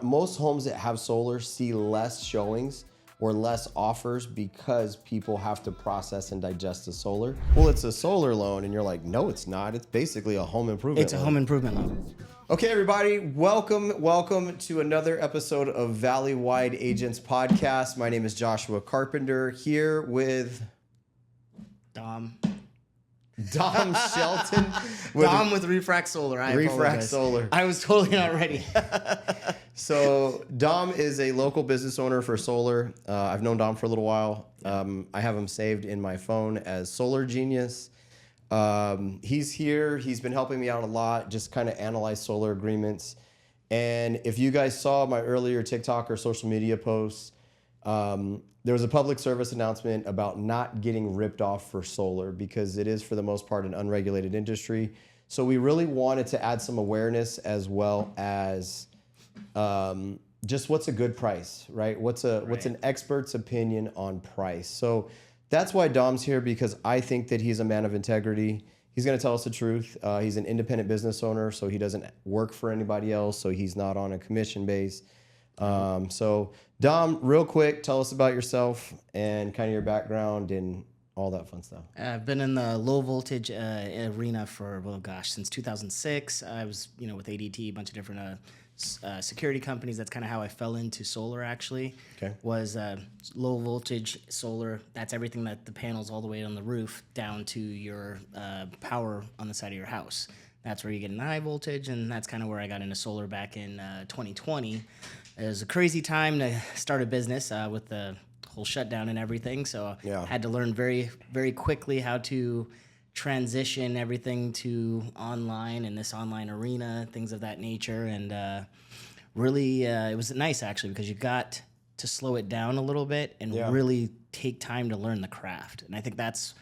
Most homes that have solar see less showings or less offers because people have to process and digest the solar. Well, it's a solar loan, and you're like, no, it's not. It's basically a home improvement It's a loan. home improvement loan. Okay, everybody, welcome to another episode of Valley-Wide Agents Podcast. My name is Joshua Carpenter, here with Dom Shelton. Dom with Refract Solar. Refract Solar. I was totally not ready. So Dom is a local business owner for solar. I've known Dom for a little while. I have him saved in my phone as Solar Genius. He's here. He's been helping me out a lot, just kind of analyze solar agreements. And if you guys saw my earlier TikTok or social media posts, there was a public service announcement about not getting ripped off for solar because it is, for the most part, an unregulated industry. So we really wanted to add some awareness as well as just what's a good price, right? What's an expert's opinion on price? So that's why Dom's here, because I think that he's a man of integrity. He's going to tell us the truth. He's an independent business owner, so he doesn't work for anybody else. So he's not on a commission base. So Dom, real quick, tell us about yourself and kind of your background and all that fun stuff. I've been in the low voltage arena for, since 2006. I was, with ADT, a bunch of different security companies. That's kind of how I fell into solar, actually. Okay. Was low voltage solar. That's everything that the panels all the way on the roof down to your power on the side of your house. That's where you get an high voltage, and that's kind of where I got into solar back in 2020. It was a crazy time to start a business with the whole shutdown and everything, so I had to learn very, very quickly how to transition everything to online and this online arena, things of that nature, and really it was nice, actually, because you got to slow it down a little bit and really take time to learn the craft, and I think that's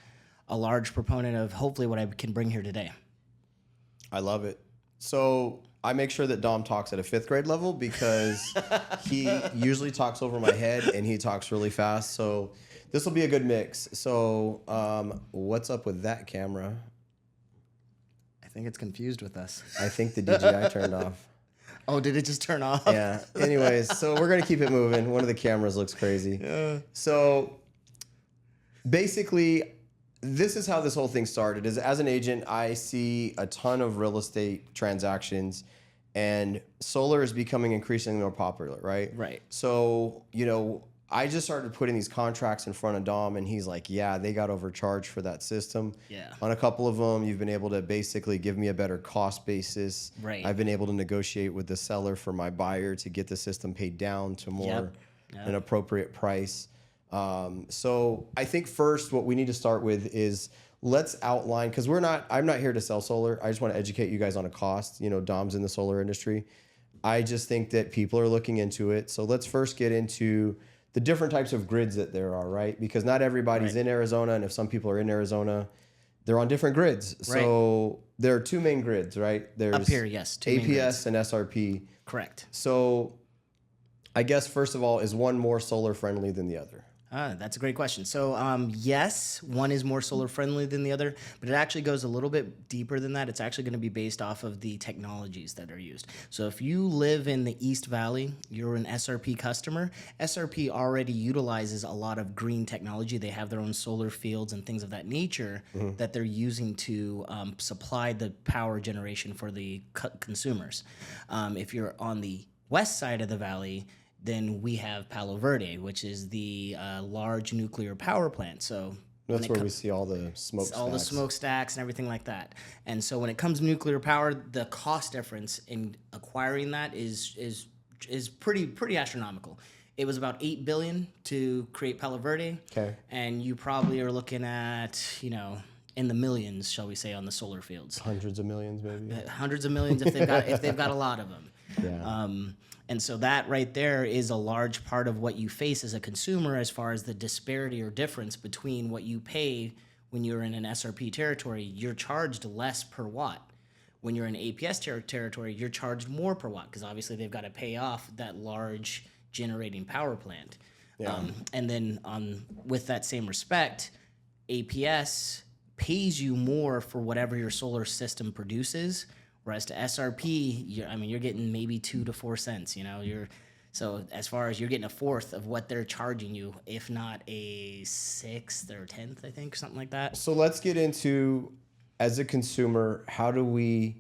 a large proponent of hopefully what I can bring here today. I love it. So I make sure that Dom talks at a 5th grade level because he usually talks over my head and he talks really fast. So this will be a good mix. So what's up with that camera? I think it's confused with us. I think the DJI turned off. Oh, did it just turn off? Yeah. Anyways, so we're going to keep it moving. One of the cameras looks crazy. Yeah. So basically, this is how this whole thing started. Is as an agent, I see a ton of real estate transactions, and solar is becoming increasingly more popular, right? Right. So, I just started putting these contracts in front of Dom, and he's like, yeah, they got overcharged for that system. Yeah. On a couple of them, you've been able to basically give me a better cost basis. Right. I've been able to negotiate with the seller for my buyer to get the system paid down to more an appropriate price. So I think first what we need to start with is let's outline, because I'm not here to sell solar. I just want to educate you guys on a cost. Dom's in the solar industry. I just think that people are looking into it. So let's first get into the different types of grids that there are, right? Because not everybody's in Arizona, and if some people are in Arizona, they're on different grids. Right. So there are 2 main grids, right? There's up here, yes, 2 APS and SRP. Correct. So I guess first of all, is one more solar friendly than the other? That's a great question. So, yes, one is more solar friendly than the other, but it actually goes a little bit deeper than that. It's actually going to be based off of the technologies that are used. So if you live in the East Valley, you're an SRP customer. SRP already utilizes a lot of green technology. They have their own solar fields and things of that nature that they're using to supply the power generation for the consumers. If you're on the west side of the valley, then we have Palo Verde, which is the large nuclear power plant. So that's where we see all the smokestacks. All the smokestacks and everything like that. And so when it comes to nuclear power, the cost difference in acquiring that is pretty astronomical. It was about $8 billion to create Palo Verde. Okay. And you probably are looking at, in the millions, shall we say, on the solar fields. Hundreds of millions, maybe. Hundreds of millions if they've got a lot of them. Yeah. And so that right there is a large part of what you face as a consumer as far as the disparity or difference between what you pay when you're in an SRP territory. You're charged less per watt. When you're in APS territory, you're charged more per watt because obviously they've got to pay off that large generating power plant. Yeah. And then with that same respect, APS pays you more for whatever your solar system produces, Whereas to SRP, you're getting maybe 2 to 4 cents. So as far as you're getting a fourth of what they're charging you, if not a sixth or 10th, I think, something like that. So let's get into, as a consumer, how do we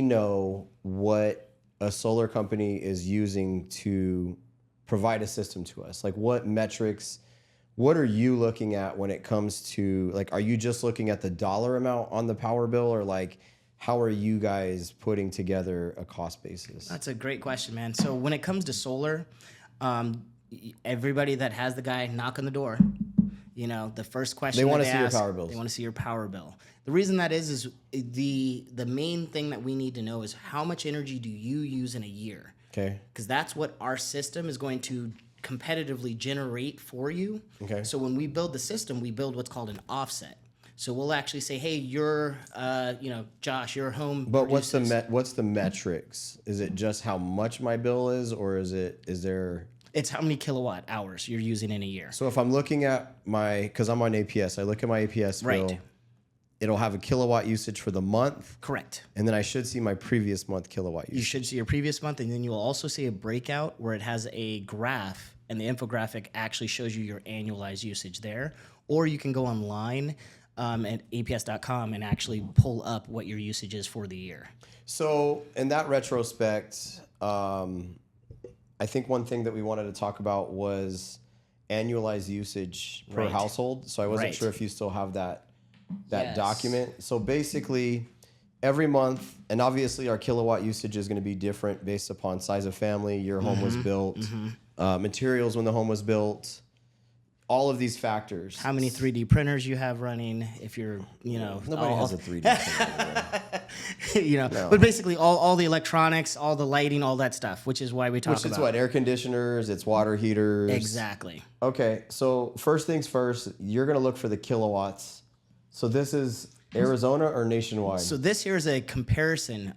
know what a solar company is using to provide a system to us? Like, what metrics, what are you looking at when it comes to, like, are you just looking at the dollar amount on the power bill, or like, how are you guys putting together a cost basis? That's a great question, man. So when it comes to solar, everybody that has the guy knock on the door, the first question They want to that see your ask, power bills. They want to see your power bill. The reason that is the main thing that we need to know is how much energy do you use in a year? Okay. Because that's what our system is going to competitively generate for you. Okay. So when we build the system, we build what's called an offset. So we'll actually say, hey, Josh, your home. But produces, what's the metrics? Is it just how much my bill is, or is there? It's how many kilowatt hours you're using in a year. So if I'm looking at because I'm on APS, I look at my APS bill. Right. It'll have a kilowatt usage for the month. Correct. And then I should see my previous month kilowatt usage. You should see your previous month, and then you'll also see a breakout where it has a graph, and the infographic actually shows you your annualized usage there. Or you can go online at aps.com and actually pull up what your usage is for the year. So in that retrospect, I think one thing that we wanted to talk about was annualized usage per Right. household. So I wasn't Right. sure if you still have that Yes. document. So basically, every month, and obviously our kilowatt usage is going to be different based upon size of family, your home was built, materials when the home was built, all of these factors. How many 3D printers you have running, if you're, Nobody has a 3D printer. but basically all the electronics, all the lighting, all that stuff, which is why we talk Which is about. what, air conditioners, it's water heaters. Exactly. Okay, so first things first, you're going to look for the kilowatts. So this is Arizona or nationwide? So this here is a comparison.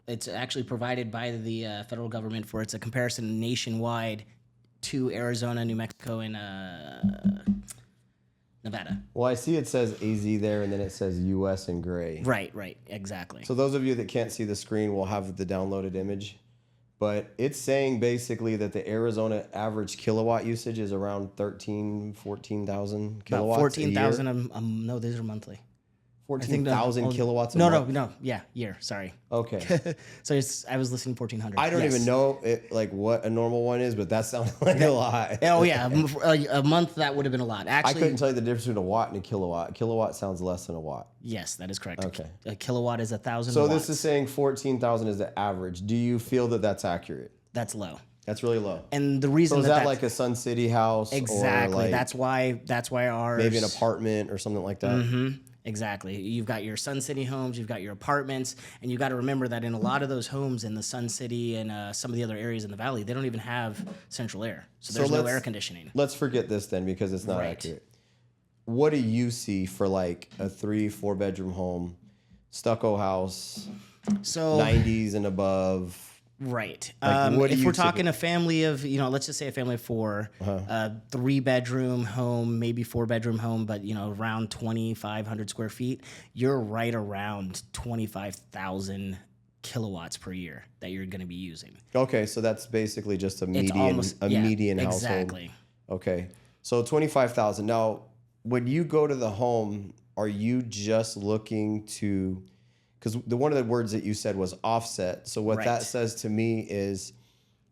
It's actually provided by the federal government it's a comparison nationwide to Arizona, New Mexico, and Nevada. Well, I see it says AZ there, and then it says US in gray. Right, exactly. So those of you that can't see the screen will have the downloaded image. But it's saying basically that the Arizona average kilowatt usage is around 14,000 kilowatts. About 14,000. No, these are monthly. 14,000 kilowatts a No, month? year. Sorry. Okay. So I was listening 1,400. I don't Yes. even know what a normal one is, but that sounds like a lot. Oh yeah, a month that would have been a lot. I Actually, couldn't tell you the difference between a watt and a kilowatt. A kilowatt sounds less than a watt. yes, that is correct. Okay. A kilowatt is 1,000 So watts. this is saying 14,000 is the average. Do you feel that that's accurate? That's low. That's really low. And the reason So is that that that's, like a Sun City house? exactly Or like that's why ours maybe an apartment or something like that? Exactly. You've got your Sun City homes, you've got your apartments, and you got to remember that in a lot of those homes in the Sun City and some of the other areas in the valley, they don't even have central air, so there's no air conditioning. Let's forget this then because it's not Right. accurate. What do you see for like a 3-4 bedroom home, stucco house, So 90s and above? right. What do if you we're talking a family of, let's just say a family of 4, Uh-huh. 3-bedroom home, maybe 4-bedroom home, but around 2,500 square feet, you're right around 25,000 kilowatts per year that you're going to be using. Okay, so that's basically just a It's median almost median household. exactly. Okay. So 25,000. Now, when you go to the home, are you just looking to, because one of the words that you said was offset. So what Right. that says to me is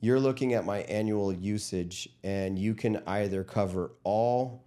you're looking at my annual usage and you can either cover all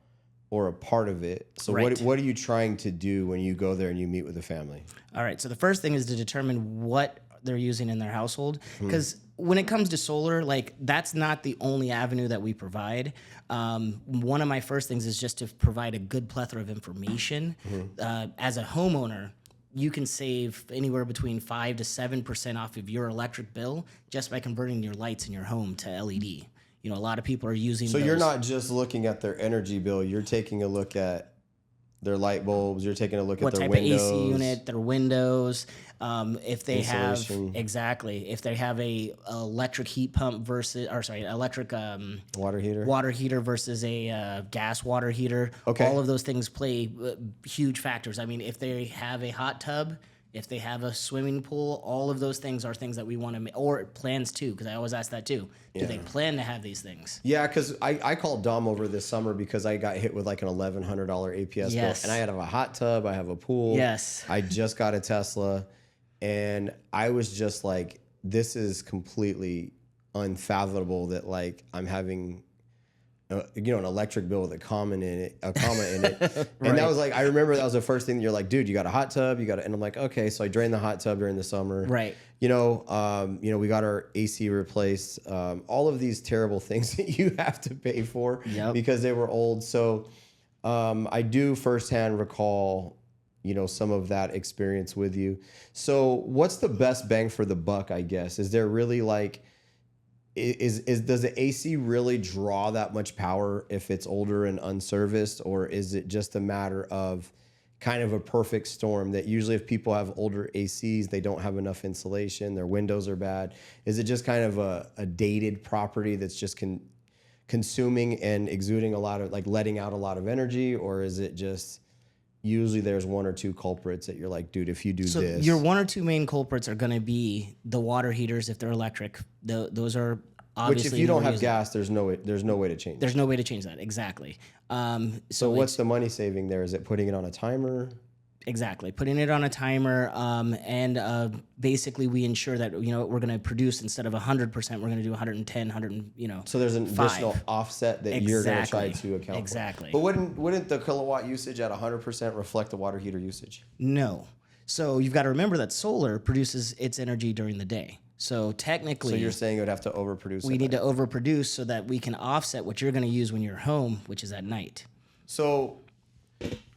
or a part of it. So Right. what are you trying to do when you go there and you meet with the family? All right. So the first thing is to determine what they're using in their household, because when it comes to solar, that's not the only avenue that we provide. One of my first things is just to provide a good plethora of information. As a homeowner, you can save anywhere between 5 to 7% off of your electric bill just by converting your lights in your home to LED. A lot of people are using. So those. you're not just looking at their energy bill, you're taking a look at their light bulbs, you're taking a look what at their type windows. of AC unit, their windows, if they have Insulation. exactly, if they have a electric heat pump electric Water heater. water heater versus a gas water heater. Okay. All of those things play huge factors. I mean, if they have a hot tub, if they have a swimming pool, all of those things are things that we want to, or plans too, because I always ask that too. Do they plan to have these things? Yeah, because I called Dom over this summer because I got hit with like an $1,100 APS bill. And I had a hot tub, I have a pool. Yes. I just got a Tesla. And I was just like, this is completely unfathomable that like I'm having an electric bill with a comma in it. And that was like, I remember that was the first thing that you're like, dude, you got a hot tub, and I'm like, okay. So I drained the hot tub during the summer. Right. We got our AC replaced, all of these terrible things that you have to pay for because they were old. So I do firsthand recall, some of that experience with you. So what's the best bang for the buck, I guess? Is there really like, does the AC really draw that much power if it's older and unserviced, or is it just a matter of kind of a perfect storm that usually if people have older ACs, they don't have enough insulation, their windows are bad? Is it just kind of a dated property that's just consuming and exuding a lot of, like letting out a lot of energy, or is it just usually there's one or two culprits that you're like, dude, if you do this. Your one or two main culprits are going to be the water heaters if they're electric. Those are obviously. Which if you don't have gas, there's no way to change. There's no way to change that. Exactly. So what's the money saving there? Is it putting it on a timer? Exactly. Putting it on a timer. And basically we ensure that, we're going to produce instead of 100%, we're going to do 110, 100, So there's an additional offset that you're going to try to account for. Exactly. But wouldn't the kilowatt usage at 100% reflect the water heater usage? No. So you've got to remember that solar produces its energy during the day. So technically... So you're saying it would have to overproduce? We need to overproduce so that we can offset what you're going to use when you're home, which is at night. So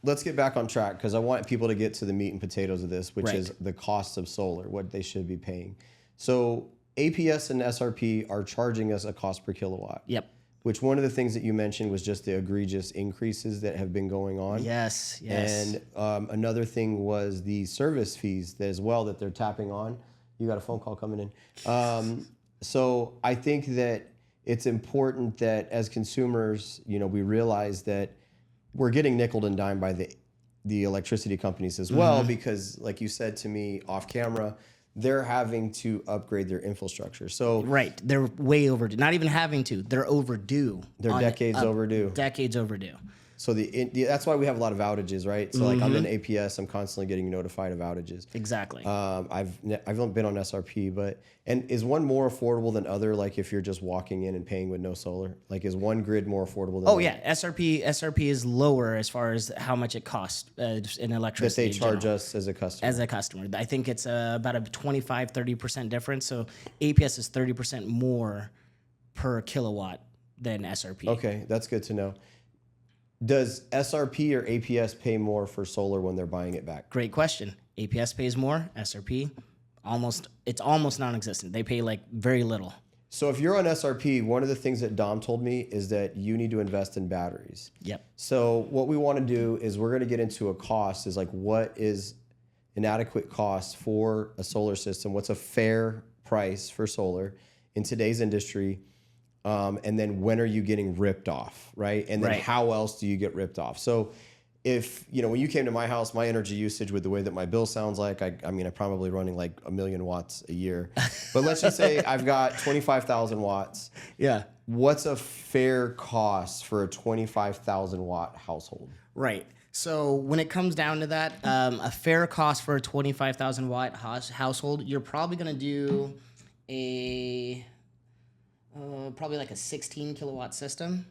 let's get back on track because I want people to get to the meat and potatoes of this, which is the cost of solar, what they should be paying. So APS and SRP are charging us a cost per kilowatt. Yep. Which one of the things that you mentioned was just the egregious increases that have been going on. Yes. And another thing was the service fees as well that they're tapping on. You got a phone call coming in. So I think that it's important that as consumers, we realize that we're getting nickeled and dimed by the electricity companies as well, because like you said to me off camera, they're having to upgrade their infrastructure. So they're way overdue. Not even having to, they're overdue. They're decades overdue. Decades overdue. So that's why we have a lot of outages, right? So like I'm in APS, I'm constantly getting notified of outages. Exactly. I've been on SRP, and is one more affordable than other? Like if you're just walking in and paying with no solar, like is one grid more affordable than? SRP is lower as far as how much it costs in electricity. That they charge us as a customer. As a customer, I think it's about a 25-30% difference. So APS is 30% more per kilowatt than SRP. Okay, that's good to know. Does SRP or APS pay more for solar when they're buying it back? Great question. APS pays more. SRP, it's almost non-existent. They pay like very little. So if you're on SRP, one of the things that Dom told me is that you need to invest in batteries. Yep. So what we want to do is we're going to get into a cost, is like what is an adequate cost for a solar system? What's a fair price for solar in today's industry? And then when are you getting ripped off, right? And then how else do you get ripped off? So if, when you came to my house, my energy usage with the way that my bill sounds like, I'm probably running like 1 million watts a year. But let's just say I've got 25,000 watts. Yeah. What's a fair cost for a 25,000 watt household? Right. So when it comes down to that, a fair cost for a 25,000 watt household, you're probably going to do probably like a 16 kilowatt system.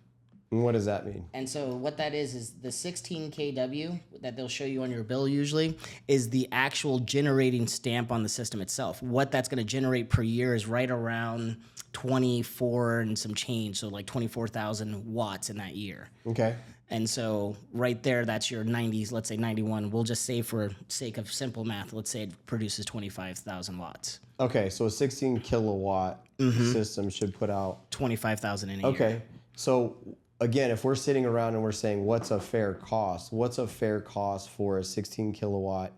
And what does that mean? And so what that is the 16 kW that they'll show you on your bill usually is the actual generating stamp on the system itself. What that's going to generate per year is right around 24 and some change, so like 24,000 watts in that year. Okay. And so right there, that's your 90s, let's say 91. We'll just say for sake of simple math, let's say it produces 25,000 watts. Okay, so a 16 kilowatt system should put out 25,000 in a year. Okay, so again, if we're sitting around and we're saying what's a fair cost? What's a fair cost for a 16 kilowatt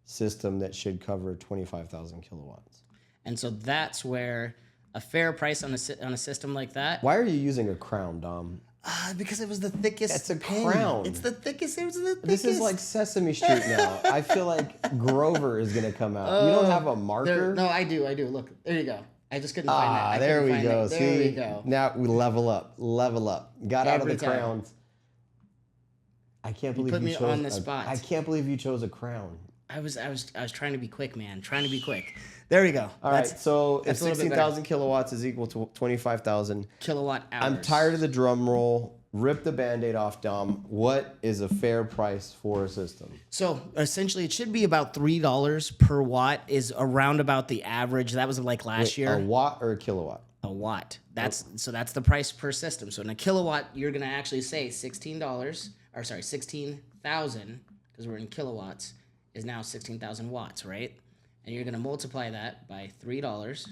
system that should cover 25,000 kilowatts? And so that's where a fair price on a system like that. Why are you using a crown, Dom? Because it was the thickest. That's a pin. crown. It's the thickest. It was the thickest. This is like Sesame Street now. I feel like Grover is gonna come out. You don't have a marker? No, I do. Look, there you go. I just couldn't find that. I There couldn't we find go. it. See, There we go. now we level up. Got out of Every the time. crowns. I can't believe put you me chose on the spot. I can't believe you chose a crown. I was trying to be quick, man. Trying to be quick. There we go. All right, so if that's a little bit 16,000 kilowatts is equal to 25,000, Kilowatt hours. I'm tired of the drum roll. Rip the Band-Aid off, Dom. What is a fair price for a system? So essentially, it should be about $3 per watt. Is around about the average. That was like last year. A watt or a kilowatt? A watt. That's the price per system. So in a kilowatt, you're gonna actually say $16, or sorry, 16,000, because we're in kilowatts, is now 16,000 watts, right? And you're gonna multiply that by $3.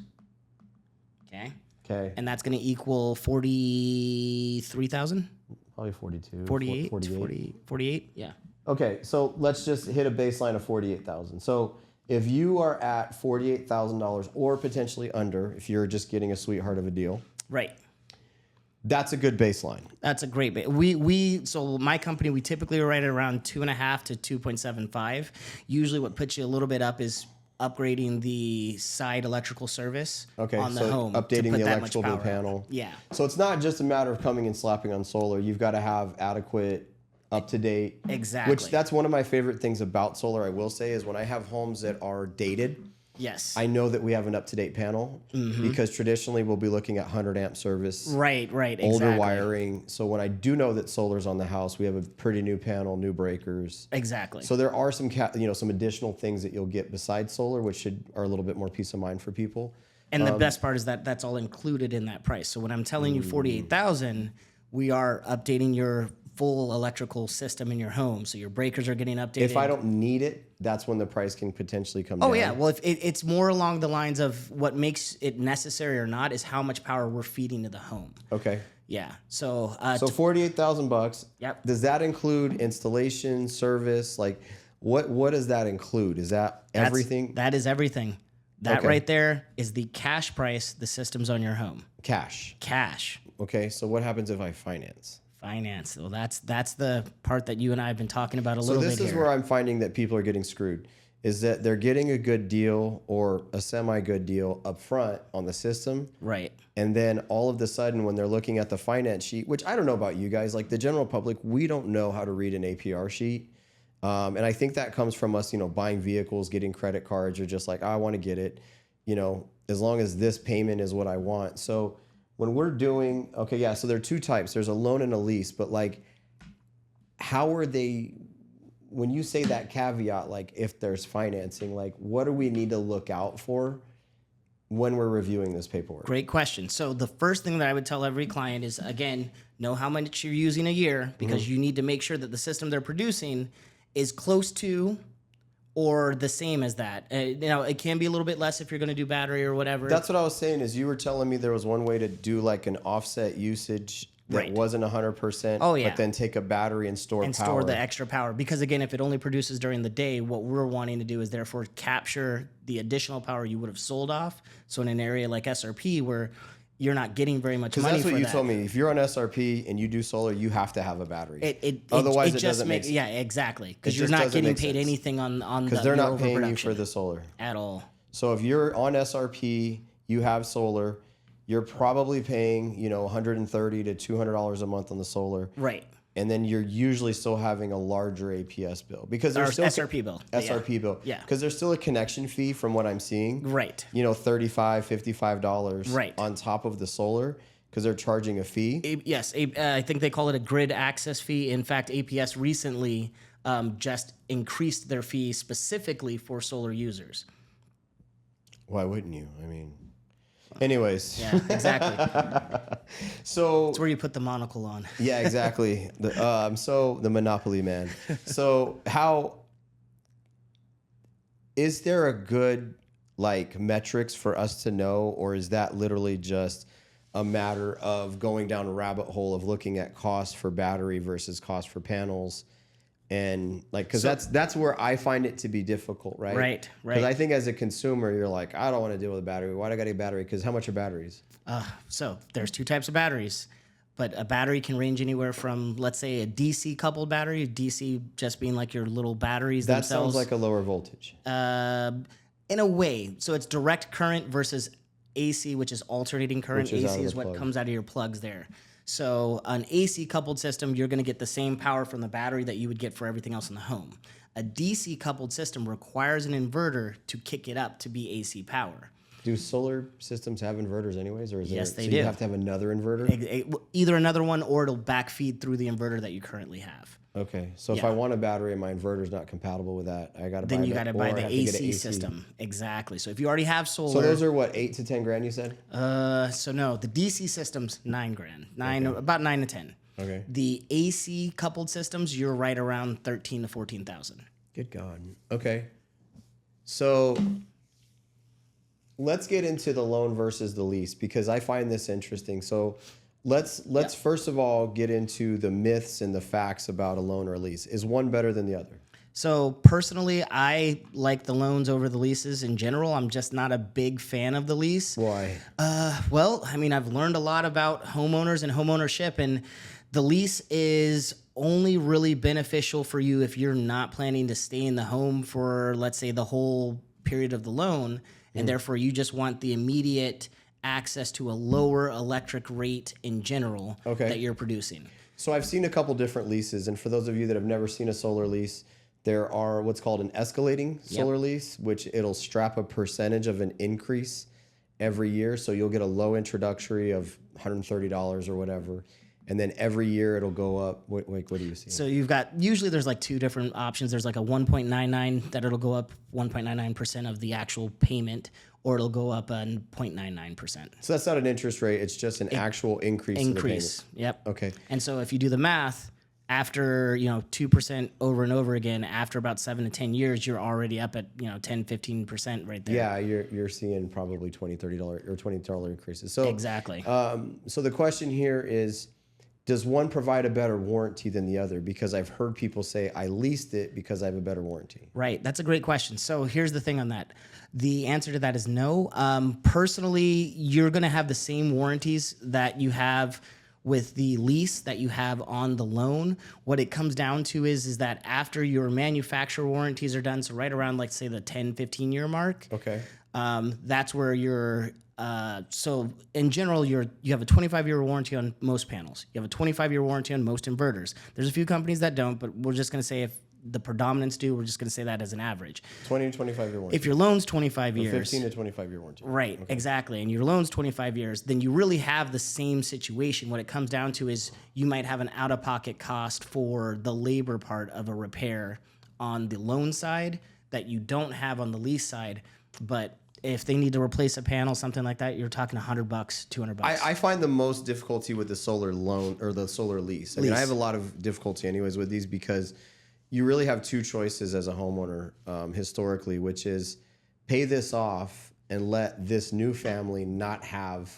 Okay. Okay. And that's gonna equal 43,000. Probably 42. 48. 48. 48. Yeah. Okay, so let's just hit a baseline of 48,000. So if you are at $48,000 or potentially under, if you're just getting a sweetheart of a deal, Right. that's a good baseline. That's a great bit. So my company, we typically are right at around 2.5 to 2.75. Usually what puts you a little bit up is upgrading the side electrical service on the home. Updating to put the that much electrical power. panel. Yeah. So it's not just a matter of coming and slapping on solar. You've got to have adequate, up-to-date. Exactly. Which that's one of my favorite things about solar, I will say, is when I have homes that are dated, Yes. I know that we have an up-to-date panel because traditionally we'll be looking at 100 amp service. Right, Older exactly. wiring. So when I do know that solar's on the house, we have a pretty new panel, new breakers. Exactly. So there are some some additional things that you'll get besides solar, which are a little bit more peace of mind for people. And the best part is that that's all included in that price. So when I'm telling you 48,000, we are updating your full electrical system in your home. So your breakers are getting updated. If I don't need it, that's when the price can potentially come down. Oh yeah, well, if it's more along the lines of what makes it necessary or not is how much power we're feeding to the home. Okay. Yeah. So So $48,000. Yep. Does that include installation, service? Like, what does that include? Is that everything? That is everything. That Okay. right there is the cash price. The system's on your home. Cash. Cash. Okay. So what happens if I finance? Finance. Well, that's the part that you and I have been talking about a little bit So this is here. where I'm finding that people are getting screwed. Is that they're getting a good deal or a semi-good deal up front on the system. Right. And then all of a sudden, when they're looking at the finance sheet, which I don't know about you guys, like the general public, we don't know how to read an APR sheet. And I think that comes from us, buying vehicles, getting credit cards, or just like, I want to get it, as long as this payment is what I want. So when we're doing, so there are two types. There's a loan and a lease, but like, how are they, when you say that caveat, like if there's financing, like what do we need to look out for when we're reviewing this paperwork? Great question. So the first thing that I would tell every client is, again, know how much you're using a year because you need to make sure that the system they're producing is close to or the same as that. It can be a little bit less if you're going to do battery or whatever. That's what I was saying is you were telling me there was one way to do like an offset usage that Right. wasn't 100%, Oh, yeah. but then take a battery and store power. Store the extra power. Because again, if it only produces during the day, what we're wanting to do is therefore capture the additional power you would have sold off. So in an area like SRP where you're not getting very much Because money that's what for you that. told me. If you're on SRP and you do solar, you have to have a battery. Otherwise, it doesn't make sense. Yeah, exactly. Because It you're just not doesn't getting make paid sense. anything on Because they're not paying you overproduction for the solar. at all. So if you're on SRP, you have solar, you're probably paying, $130 to $200 a month on the solar. Right. And then you're usually still having a larger APS bill because there's Or still SRP bill. SRP bill. Yeah. Because there's still a connection fee from what I'm seeing. Right. $35, $55 Right. on top of the solar because they're charging a fee. Yes, I think they call it a grid access fee. In fact, APS recently just increased their fee specifically for solar users. Why wouldn't you? I mean, anyways. Yeah, exactly. So It's where you put the monocle on. yeah, exactly. The Monopoly man. So how is there a good metrics for us to know, or is that literally just a matter of going down a rabbit hole of looking at cost for battery versus cost for panels? And because that's where I find it to be difficult, right? Right. Because I think as a consumer, you're like, I don't want to deal with a battery. Why do I got a battery? Because how much are batteries? So there's two types of batteries. But a battery can range anywhere from, let's say, a DC coupled battery, DC just being like your little batteries That themselves. sounds like a lower voltage. In a way. So it's direct current versus AC, which is alternating current. Which is out AC of is the what plug. comes out of your plugs there. So an AC coupled system, you're going to get the same power from the battery that you would get for everything else in the home. A DC coupled system requires an inverter to kick it up to be AC power. Do solar systems have inverters anyways, or is Yes, there, they so do. you have to have another inverter? Either another one or it'll backfeed through the inverter that you currently have. Okay, so if I want a battery and my inverter's not compatible with that, I got to buy. Then you got to buy or I the have to get an AC system. Exactly. So if you already have solar, So those are what, 8 to 10 grand? You said. so no, the DC system's $9,000, about 9 to 10. Okay. The AC coupled systems, you're right around 13 to 14,000. Good God. Okay. So let's get into the loan versus the lease because I find this interesting. So let's first of all get into the myths and the facts about a loan or a lease. Is one better than the other? So personally, I like the loans over the leases in general. I'm just not a big fan of the lease. Why? Well, I mean, I've learned a lot about homeowners and homeownership, and the lease is only really beneficial for you if you're not planning to stay in the home for, let's say, the whole period of the loan, and therefore you just want the immediate access to a lower electric rate in general that you're producing. So I've seen a couple different leases, and for those of you that have never seen a solar lease, there are what's called an escalating solar lease, which it'll strap a percentage of an increase every year. So you'll get a low introductory of $130 or whatever. And then every year it'll go up. What do you see? So you've got, usually there's like two different options. There's like a 1.99 that it'll go up 1.99% of the actual payment, or it'll go up 0.99%. So that's not an interest rate. It's just an actual increase. In the payment. Yep. Okay. And so if you do the math, after 2% over and over again, after about 7 to 10 years, you're already up at 10-15% right there. Yeah, you're seeing probably $20 or $20 increases. So exactly. So the question here is, does one provide a better warranty than the other? Because I've heard people say I leased it because I have a better warranty. Right. That's a great question. So here's the thing on that. The answer to that is no. Personally, you're going to have the same warranties that you have with the lease that you have on the loan. What it comes down to is that after your manufacturer warranties are done, so right around, like, say, the 10, 15-year mark, Okay. that's where you're so in general, you have a 25-year warranty on most panels. You have a 25-year warranty on most inverters. There's a few companies that don't, but we're just going to say if the predominance do, we're just going to say that as an average. 20 to 25-year warranty. If your loan's 25 years, 15 to 25-year warranty. right, exactly, and your loan's 25 years, then you really have the same situation. What it comes down to is you might have an out-of-pocket cost for the labor part of a repair on the loan side that you don't have on the lease side, but if they need to replace a panel, something like that, you're talking $100, $200. I find the most difficulty with the solar loan or the solar lease. I mean, I have a lot of difficulty anyways with these because you really have two choices as a homeowner historically, which is pay this off and let this new family not have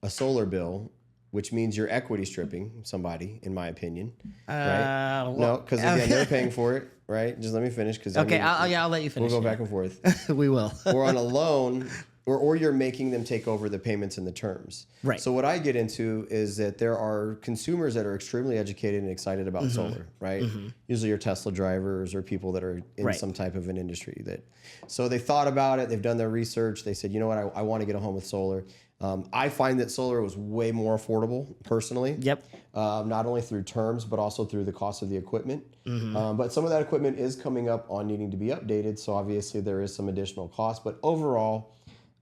a solar bill, which means you're equity stripping somebody, in my opinion. Right? No, because again, they're paying for it, right? Just let me finish. Okay, I'll let you finish. We'll go back and forth. We will. Or on a loan, or you're making them take over the payments and the terms. Right. So what I get into is that there are consumers that are extremely educated and excited about solar, right? Usually your Tesla drivers or people that are in some type of an industry that. So they thought about it. They've done their research. They said, you know what, I want to get a home with solar. I find that solar was way more affordable personally. Yep. Not only through terms, but also through the cost of the equipment. But some of that equipment is coming up on needing to be updated. So obviously there is some additional cost. But overall,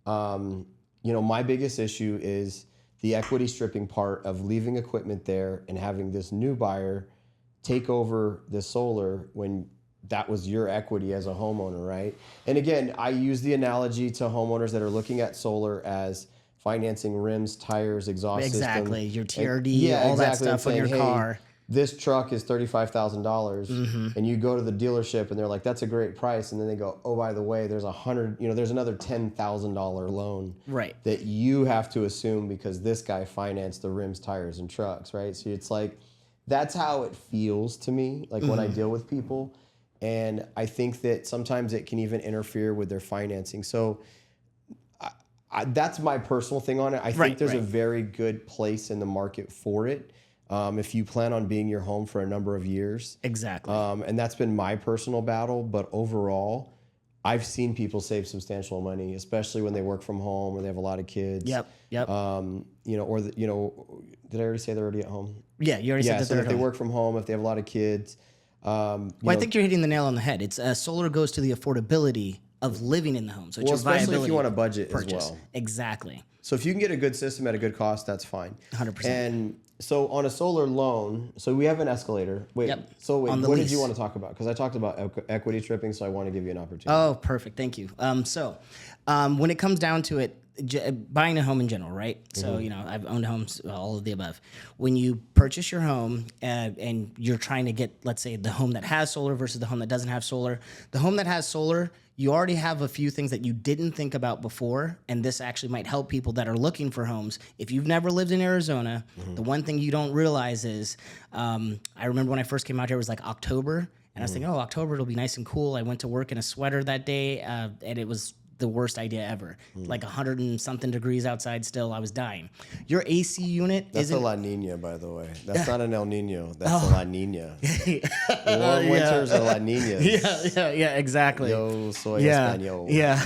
my biggest issue is the equity stripping part of leaving equipment there and having this new buyer take over the solar when that was your equity as a homeowner, right? And again, I use the analogy to homeowners that are looking at solar as financing rims, tires, exhaust system. Exactly, your TRD, all that stuff on your car. This truck is $35,000, and you go to the dealership and they're like, "That's a great price," and then they go, "Oh, by the way, there's there's another $10,000 loan that you have to assume because this guy financed the rims, tires, and trucks," right? So it's like that's how it feels to me, like when I deal with people, and I think that sometimes it can even interfere with their financing. So That's my personal thing on it. I think Right, there's a right. very good place in the market for it. If you plan on being your home for a number of years. Exactly. And that's been my personal battle. But overall, I've seen people save substantial money, especially when they work from home or they have a lot of kids. Yep. Yep. Did I already say they're already at home? Yeah, you already said that So they're if they work from home, if they have a lot of kids. Well, I think you're hitting the nail on the head. It's solar goes to the affordability of living in the home. So it's your especially viability if you want a budget purchase. as well. Exactly. So if you can get a good system at a good cost, that's fine. 100%. And so on a solar loan, so we have an escalator. Wait, Yep. so wait, On the what did lease. you want to talk about? Because I talked about equity tripping, so I want to give you an opportunity. Oh, perfect. Thank you. When it comes down to it, buying a home in general, right? So, I've owned homes, all of the above. When you purchase your home and you're trying to get, let's say, the home that has solar versus the home that doesn't have solar, the home that has solar, you already have a few things that you didn't think about before, and this actually might help people that are looking for homes. If you've never lived in Arizona, the one thing you don't realize is, I remember when I first came out here, it was like October, and I was thinking, October, it'll be nice and cool. I went to work in a sweater that day, and it was the worst idea ever. Like 100 and something degrees outside still, I was dying. Your AC unit That's isn't... a La Nina, by the way. That's not an El Nino. That's a La Nina. Warm winters are La Ninas. Yeah, exactly. Yo soy español. Yeah,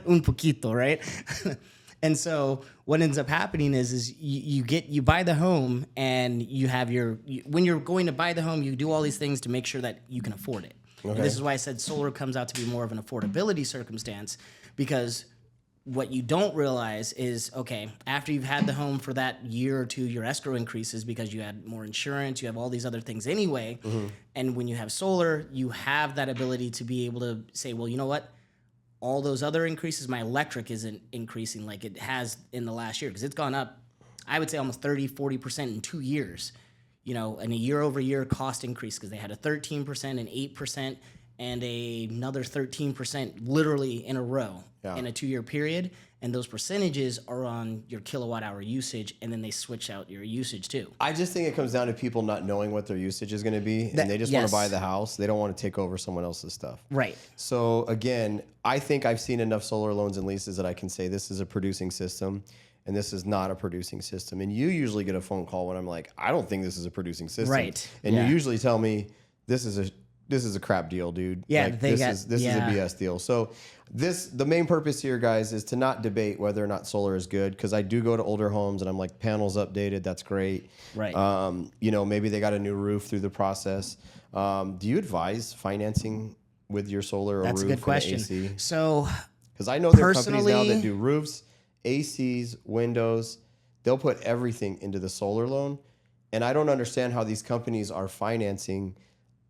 un poquito, right? And so what ends up happening is you buy the home and you have when you're going to buy the home, you do all these things to make sure that you can afford it. Okay. And this is why I said solar comes out to be more of an affordability circumstance, because what you don't realize is, okay, after you've had the home for that year or two, your escrow increases because you had more insurance, you have all these other things anyway. And when you have solar, you have that ability to be able to say, well, you know what? All those other increases, my electric isn't increasing like it has in the last year, because it's gone up, I would say almost 30, 40% in 2 years, and a year over year cost increase, because they had a 13%, an 8%, and another 13% literally in a row in a 2 year period. And those percentages are on your kilowatt hour usage, and then they switch out your usage too. I just think it comes down to people not knowing what their usage is going to be, and they just want to buy the house. They don't want to take over someone else's stuff. Right. So again, I think I've seen enough solar loans and leases that I can say this is a producing system and this is not a producing system. And you usually get a phone call when I'm like, I don't think this is a producing system. Right. And you usually tell me this is a crap deal, dude. Yeah, like, this is a BS deal. So the main purpose here, guys, is to not debate whether or not solar is good, because I do go to older homes and I'm like, panels updated, that's great. Right. Maybe they got a new roof through the process. Do you advise financing with your solar or That's roof a good question. and AC? So, because I know there are companies now that do roofs, ACs, windows. They'll put everything into the solar loan, and I don't understand how these companies are financing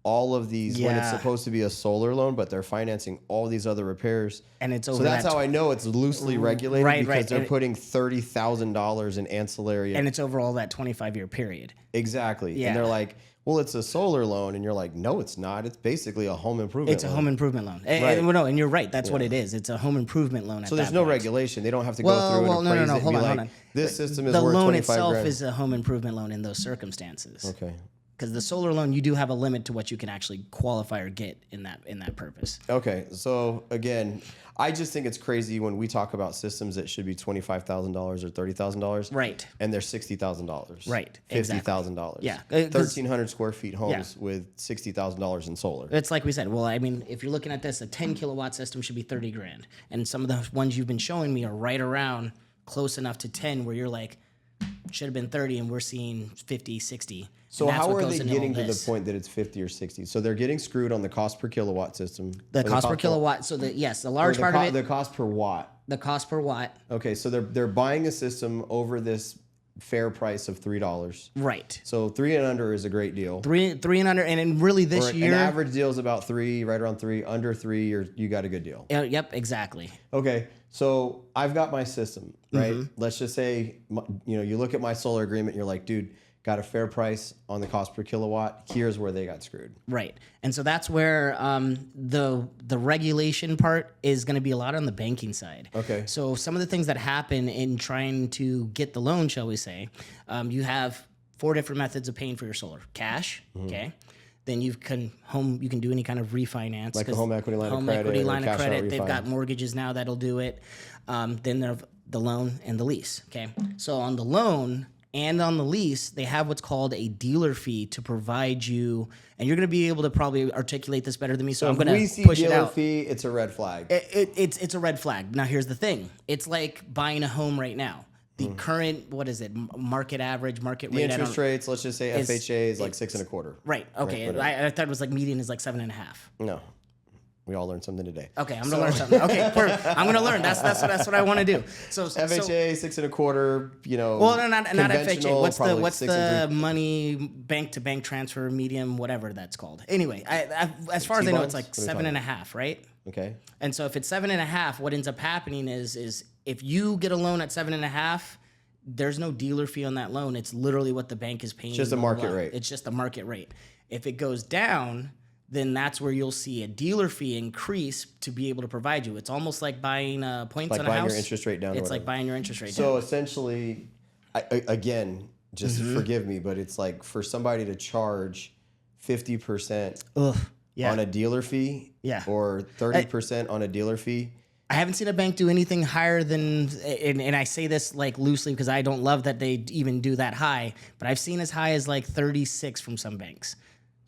all of these when it's supposed to be a solar loan, but they're financing all these other repairs. And it's over. So that's how I know it's loosely regulated, because they're putting $30,000 in ancillary. And it's over all that 25-year period. Exactly. Yeah. And they're like, well, it's a solar loan. And you're like, no, it's not. It's basically a home improvement loan. It's a home improvement loan. Right. And you're right. That's what it is. It's a home improvement loan. So there's no regulation. They don't have to go through and appraise it and be like, this system is worth $25,000. The loan itself is a home improvement loan in those circumstances. Okay. Because the solar loan, you do have a limit to what you can actually qualify or get in that purpose. Okay, so again, I just think it's crazy when we talk about systems that should be $25,000 or $30,000, right? And they're $60,000, right? $50,000, yeah. 1,300 square feet homes with $60,000 in solar. It's like we said. Well, I mean, if you're looking at this, a 10 kilowatt system should be $30,000, and some of the ones you've been showing me are right around close enough to 10, where you're like, should have been 30, and we're seeing 50, 60. So how are they getting to the point that it's 50 or 60? So they're getting screwed on the cost per kilowatt system. The cost per kilowatt. So the large part of it. The cost per watt. The cost per watt. Okay, so they're buying a system over this fair price of $3. Right. So 3 and under is a great deal. Three and under, and really this year, an average deal is about 3, right around 3. Under 3, you got a good deal. Yep, exactly. Okay, so I've got my system, right? Let's just say, you look at my solar agreement, and you're like, dude, got a fair price on the cost per kilowatt. Here's where they got screwed. Right, and so that's where the regulation part is going to be a lot on the banking side. Okay. So some of the things that happen in trying to get the loan, shall we say, you have 4 different methods of paying for your solar: cash, okay. Then you can do any kind of refinance, like a home equity line of credit. They've got mortgages now that'll do it. Then the loan and the lease. Okay. So on the loan and on the lease, they have what's called a dealer fee to provide you, and you're going to be able to probably articulate this better than me. So I'm going we to see push it dealer out. fee, it's a red flag. It's a red flag. Now here's the thing. It's like buying a home right now. The current, what is it? Market average, market The rate. interest rates, let's just say FHA is like 6.25. Right. Okay. I thought it was like median is like 7.5. No. We all learned something today. Okay, I'm gonna learn something. Okay, I'm gonna learn. That's what I want to do. So FHA 6.25. You know. Well, no, not FHA. What's probably what's 6 the money bank to bank transfer medium, whatever that's called? Anyway, as far as I know, it's like 7.5, right? Okay. And so if it's 7.5, what ends up happening is if you get a loan at 7.5, there's no dealer fee on that loan. It's literally what the bank is paying. Just a market rate. It's just a market rate. If it goes down, then that's where you'll see a dealer fee increase to be able to provide you. It's almost like buying points Like on a buying house. your interest rate down. It's like buying your interest rate down. So essentially, again, just forgive me, but it's like for somebody to charge 50% on a dealer fee, or 30% on a dealer fee. I haven't seen a bank do anything higher than, and I say this like loosely because I don't love that they even do that high, but I've seen as high as like 36 from some banks.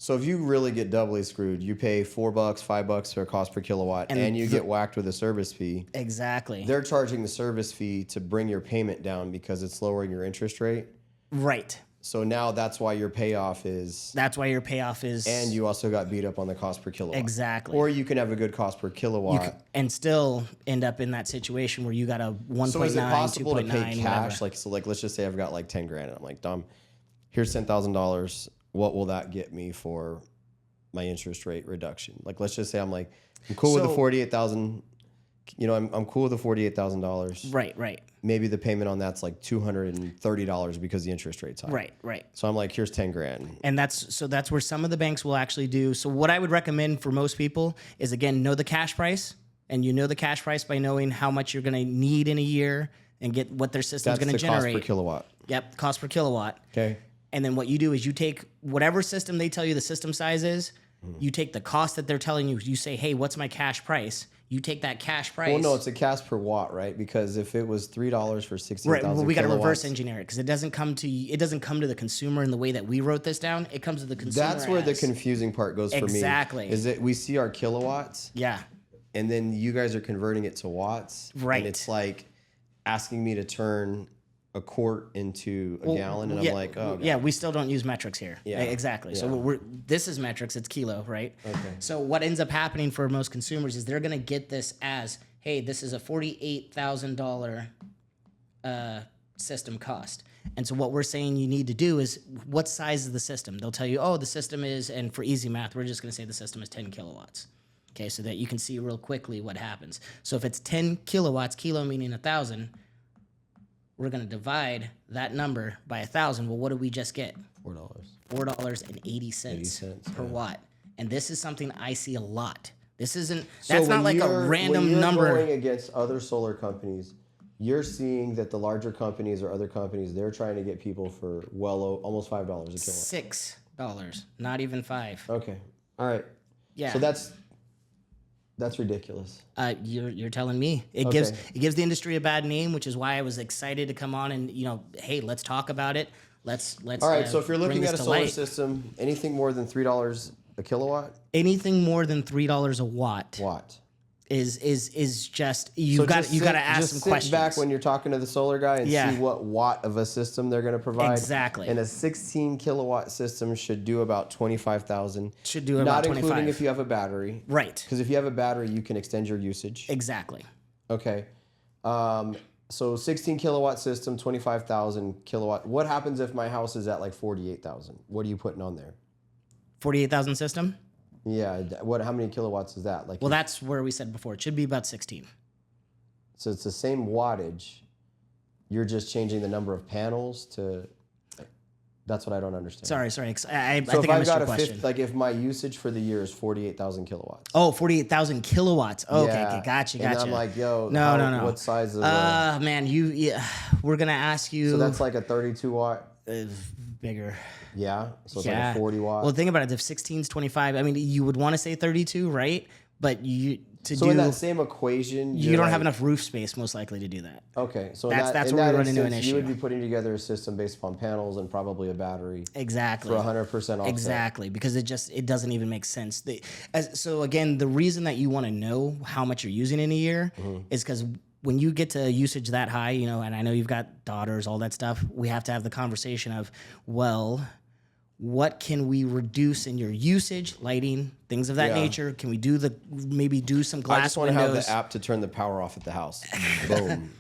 So if you really get doubly screwed, you pay $4, $5 for a cost per kilowatt, and you get whacked with a service fee. Exactly. They're charging the service fee to bring your payment down because it's lowering your interest rate. Right. So now that's why your payoff is. That's why your payoff is. And you also got beat up on the cost per kilowatt. Exactly. Or you can have a good cost per kilowatt. And still end up in that situation where you got a 1.9, So is it possible to pay cash? Whatever. Like let's just say I've got like 10 grand and I'm like, Dom, here's $10,000. What will that get me for my interest rate reduction? Like, let's just say I'm like, I'm cool with the 48,000. You know, I'm cool with the $48,000. Right. Maybe the payment on that's like $230 because the interest rate's high. Right. So I'm like, here's 10 grand. And that's where some of the banks will actually do. So what I would recommend for most people is, again, know the cash price, and you know the cash price by knowing how much you're going to need in a year and get what their system's going to generate. That's the cost per kilowatt. Yep, cost per kilowatt. Okay. And then what you do is you take whatever system they tell you the system size is, you take the cost that they're telling you, you say, hey, what's my cash price? You take that cash price. Well, no, it's a cash per watt, right? Because if it was $3 for 16,000 right, well, we got to kilowatts, reverse engineer it because it doesn't come to the consumer in the way that we wrote this down. It comes to the consumer. That's where the confusing part goes for me. Exactly. Is that we see our kilowatts. Yeah. And then you guys are converting it to watts. Right. And it's like asking me to turn a quart into a gallon, and I'm like, oh, God. Yeah, we still don't use metrics here. Yeah. Exactly. Yeah. So this is metrics, it's kilo, right? Okay. So what ends up happening for most consumers is they're going to get this as, hey, this is a $48,000 system cost. And so what we're saying you need to do is, what size is the system? They'll tell you, oh, the system is, and for easy math, we're just going to say the system is 10 kilowatts. Okay, so that you can see real quickly what happens. So if it's 10 kilowatts, kilo meaning 1,000, we're going to divide that number by 1,000. Well, what did we just get? $4. $4.80 per watt. And this is something I see a lot. This isn't, So that's not when like a you're- random when you're number. going against other solar companies, you're seeing that the larger companies or other companies, they're trying to get people for almost $5 a kilowatt. $6, not even 5. Okay. All right. Yeah. So that's ridiculous. You're telling me it gives the industry a bad name, which is why I was excited to come on and, hey, let's talk about it. Let's. All right. So if you're looking at a solar light. system, anything more than $3 a kilowatt, anything more than $3 a watt is just you've got to ask some questions. Sit back when you're talking to the solar guy and see what watt of a system they're going to provide. Exactly. And a 16 kilowatt system should do about 25,000. Should do about 25. Not including if you have a battery. Right. Because if you have a battery, you can extend your usage. Exactly. Okay. So 16 kilowatt system, 25,000 kilowatt. What happens if my house is at like 48,000? What are you putting on there? 48,000 system? Yeah. How many kilowatts is that? Like, well, that's where we said before. It should be about 16. So it's the same wattage. You're just changing the number of panels to. That's what I don't understand. Sorry. I So think if I I've missed got your question. like if my usage for the year is 48,000 kilowatts. Oh, 48,000 kilowatts. Oh, Yeah. okay, gotcha. And I'm like, yo, no. what size of? Man, we're gonna ask you. So that's like a 32 watt. Bigger. Yeah. So it's like a 40 watt. Well, think about it. If 16 is 25, I mean, you would want to say 32, right? But to So do. in that same equation, You don't have enough roof space, most likely, to do that. Okay, so That's in where that we run into an instance, you would issue. be putting together a system based upon panels and probably a battery Exactly. for 100% offset. Exactly, because it doesn't even make sense. So again, the reason that you want to know how much you're using in a year is because when you get to usage that high, you know, and I know you've got daughters, all that stuff, we have to have the conversation of, well, what can we reduce in your usage, lighting, things of that nature? Can we maybe do some glass I just want to windows? have the app to turn the power off at the house. Boom.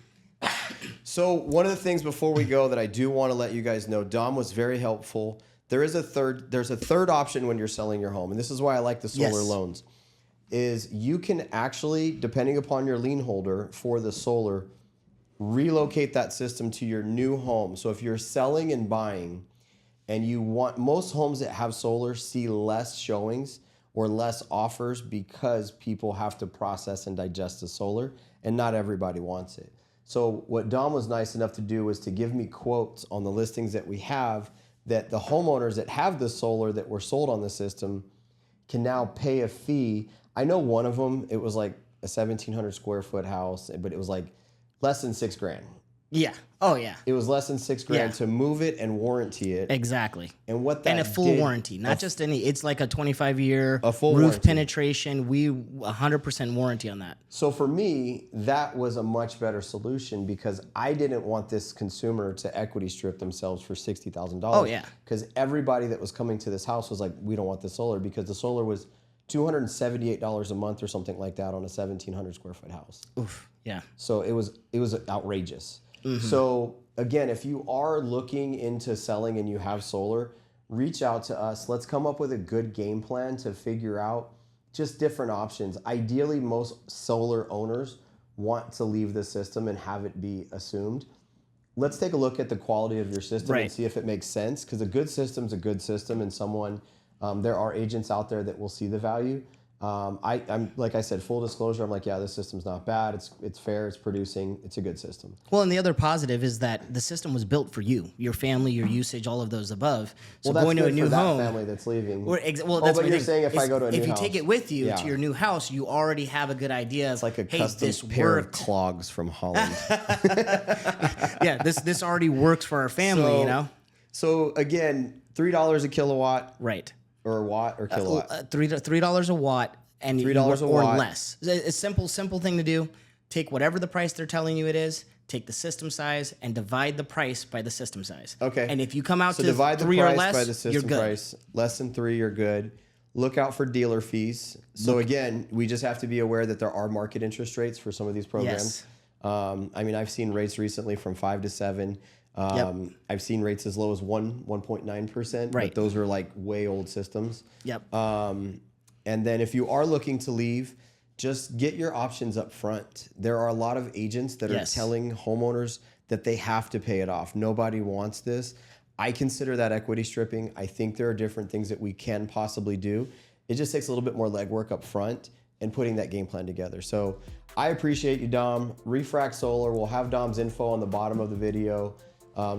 So one of the things before we go that I do want to let you guys know, Dom was very helpful. There's a third option when you're selling your home, and this is why I like the solar loans, is you can actually, depending upon your lien holder for the solar, relocate that system to your new home. So if you're selling and buying, and most homes that have solar see less showings or less offers because people have to process and digest the solar, and not everybody wants it. So what Dom was nice enough to do was to give me quotes on the listings that we have, that the homeowners that have the solar that were sold on the system can now pay a fee. I know one of them, it was like a 1,700 square foot house, but it was like less than $6,000. Yeah. Oh yeah. It was less than $6,000 to move it and warranty it. Exactly. And what that and a full warranty, not just any. It's like a 25-year full roof warranty. penetration. We 100% warranty on that. So for me, that was a much better solution because I didn't want this consumer to equity strip themselves for $60,000. Oh yeah. Because everybody that was coming to this house was like, we don't want the solar, because the solar was $278 a month or something like that on a 1,700 square foot house. Oof. Yeah. So it was outrageous. So again, if you are looking into selling and you have solar, reach out to us. Let's come up with a good game plan to figure out just different options. Ideally, most solar owners want to leave the system and have it be assumed. Let's take a look at the quality of your system and see if it makes sense, because a good system's a good system, and there are agents out there that will see the value. I'm like I said, full disclosure, I'm like, yeah, this system's not bad. It's fair. It's producing. It's a good system. Well, and the other positive is that the system was built for you, your family, your usage, all of those above. So Well, going to a new for home, that family that's leaving. that's but my you're thing. saying if I go to a new if you house, take it with you to your new house, you already have a good idea. it's like a hey, custom this pair worked. of clogs from Holland. Yeah, this already works for our family. You know. So again, $3 a kilowatt, Right. or a watt or kilowatt. $3 a watt. And $3 a or watt. less. A simple thing to do. Take whatever the price they're telling you it is. Take the system size and divide the price by the system size. Okay. And if you come out So to divide the 3 price or less, by the system you're good. price. Less than 3, you're good. Look out for dealer fees. So again, we just have to be aware that there are market interest rates for some of these programs. Yes. I mean, I've seen rates recently from 5 to 7. I've seen rates as low as 1.9%. Right. But those are like way old systems. Yep. And then if you are looking to leave, just get your options up front. There are a lot of agents that are telling homeowners that they have to pay it off. Nobody wants this. I consider that equity stripping. I think there are different things that we can possibly do. It just takes a little bit more legwork up front and putting that game plan together. So I appreciate you, Dom. Refract Solar, we'll have Dom's info on the bottom of the video.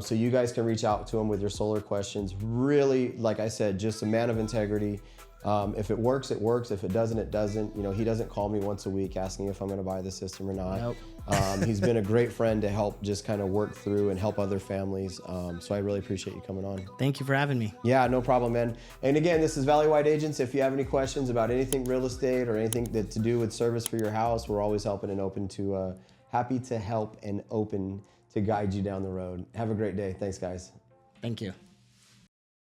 So you guys can reach out to him with your solar questions. Really, like I said, just a man of integrity. If it works, it works. If it doesn't, it doesn't. You know, he doesn't call me once a week asking if I'm going to buy the system or not. Nope. He's been a great friend to help just kind of work through and help other families. So I really appreciate you coming on. Thank you for having me. Yeah, no problem, man. And again, this is Valley-Wide Agents. If you have any questions about anything real estate or anything that to do with service for your house, we're always helping and open to, happy to help and open to guide you down the road. Have a great day. Thanks, guys. Thank you.